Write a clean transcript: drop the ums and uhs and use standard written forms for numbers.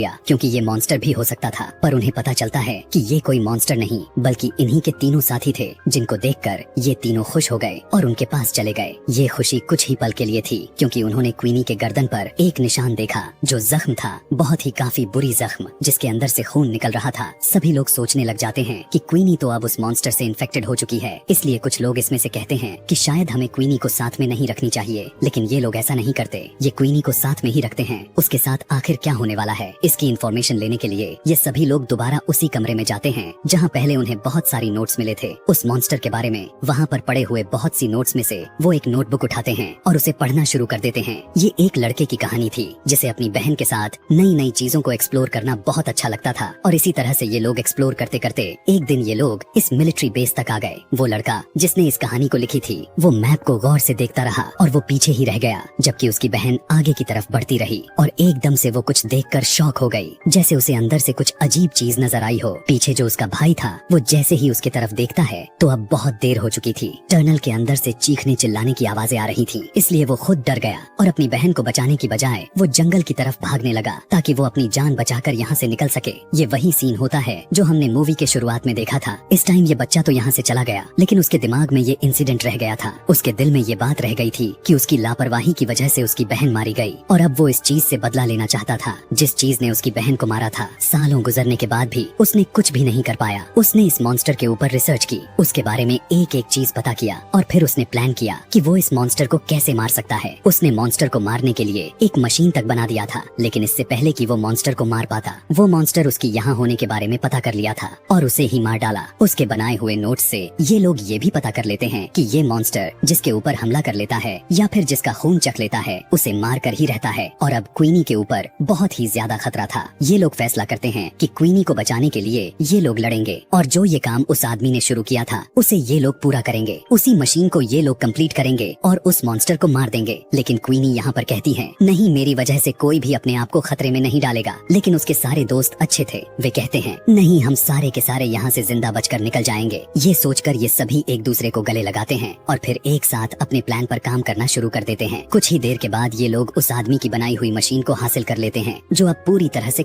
क्योंकि ये मॉन्स्टर भी हो सकता था, पर उन्हें पता चलता है कि ये कोई मॉन्स्टर नहीं बल्कि इन्हीं के तीनों साथी थे, जिनको देखकर ये तीनों खुश हो गए और उनके पास चले गए। ये खुशी कुछ ही पल के लिए थी, क्योंकि उन्होंने क्वीनी के गर्दन पर एक निशान देखा जो जख्म था, बहुत ही काफी बुरी जख्म जिसके अंदर से खून निकल रहा था। सभी लोग सोचने लग जाते हैं कि क्वीनी तो अब उस मॉन्स्टर से इन्फेक्टेड हो चुकी है, इसलिए कुछ लोग इसमें से कहते हैं कि शायद हमें क्वीनी को साथ में नहीं रखनी चाहिए, लेकिन ये लोग ऐसा नहीं करते, ये क्वीनी को साथ में ही रखते हैं। उसके साथ आखिर क्या होने वाला है, इसकी इन्फॉर्मेशन लेने के लिए ये सभी लोग दोबारा उसी कमरे में जाते हैं जहाँ पहले उन्हें बहुत सारी नोट्स मिले थे उस मॉन्स्टर के बारे में। वहाँ पर पड़े हुए बहुत सी नोट्स में से वो एक नोटबुक उठाते हैं और उसे पढ़ना शुरू कर देते हैं। ये एक लड़के की कहानी थी जिसे अपनी बहन के साथ नई नई चीजों को एक्सप्लोर करना बहुत अच्छा लगता था, और इसी तरह से ये लोग एक्सप्लोर करते करते एक दिन ये लोग इस मिलिट्री बेस तक आ गए। वो लड़का जिसने इस कहानी को लिखी थी वो मैप को गौर से देखता रहा और वो पीछे ही रह गया, जबकि उसकी बहन आगे की तरफ बढ़ती रही और एकदम से वो कुछ देखकर शॉक हो गई, जैसे उसे अंदर से कुछ अजीब चीज नजर आई हो। पीछे जो उसका भाई था वो जैसे ही उसकी तरफ देखता है तो अब बहुत देर हो चुकी थी। टनल के अंदर से चीखने चिल्लाने की आवाजें आ रही थी, इसलिए वो खुद डर गया और अपनी बहन को बचाने की बजाय वो जंगल की तरफ भागने लगा ताकि वो अपनी जान बचाकर यहाँ से निकल सके। ये वही सीन होता है जो हमने मूवी के शुरुआत में देखा था। इस टाइम ये बच्चा तो यहाँ से चला गया, लेकिन उसके दिमाग में ये इंसिडेंट रह गया था। उसके दिल में ये बात रह गई थी कि उसकी लापरवाही की वजह से उसकी बहन मारी गई और अब वो इस चीज से बदला लेना चाहता था जिस चीज ने उसकी बहन को मारा था। सालों गुजरने के बाद भी उसने कुछ भी नहीं कर पाया। उसने इस मॉन्स्टर के ऊपर रिसर्च की, उसके बारे में एक एक चीज पता किया और फिर उसने प्लान किया कि वो इस मॉन्स्टर को कैसे मार सकता है। उसने मॉन्स्टर को मारने के लिए एक मशीन तक बना दिया था, लेकिन इससे पहले कि वो मॉन्स्टर को मार पाता, वो मॉन्स्टर उसकी यहाँ होने के बारे में पता कर लिया था और उसे ही मार डाला। उसके बनाए हुए नोट से ये लोग ये भी पता कर लेते हैं कि ये मॉन्स्टर जिसके ऊपर हमला कर लेता है या फिर जिसका खून चख लेता है उसे मार कर ही रहता है, और अब क्वीनी के ऊपर बहुत ही ज्यादा खतरा था। ये लोग फैसला करते हैं कि क्वीनी को बचाने के लिए ये लोग लड़ेंगे और जो ये काम उस आदमी ने शुरू किया था उसे ये लोग पूरा करेंगे। उसी मशीन को ये लोग कंप्लीट करेंगे और उस मॉन्स्टर को मार देंगे। लेकिन क्वीनी यहाँ पर कहती है, नहीं, मेरी वजह से कोई भी अपने आप को खतरे में नहीं डालेगा। लेकिन उसके सारे दोस्त अच्छे थे, वे कहते हैं, नहीं, हम सारे के सारे यहाँ से जिंदा बचकर निकल जाएंगे। ये सोचकर ये सभी एक दूसरे को गले लगाते हैं और फिर एक साथ अपने प्लान पर काम करना शुरू कर देते हैं। कुछ ही देर के बाद ये लोग उस आदमी की बनाई हुई मशीन को हासिल कर लेते हैं जो अब पूरी तरह से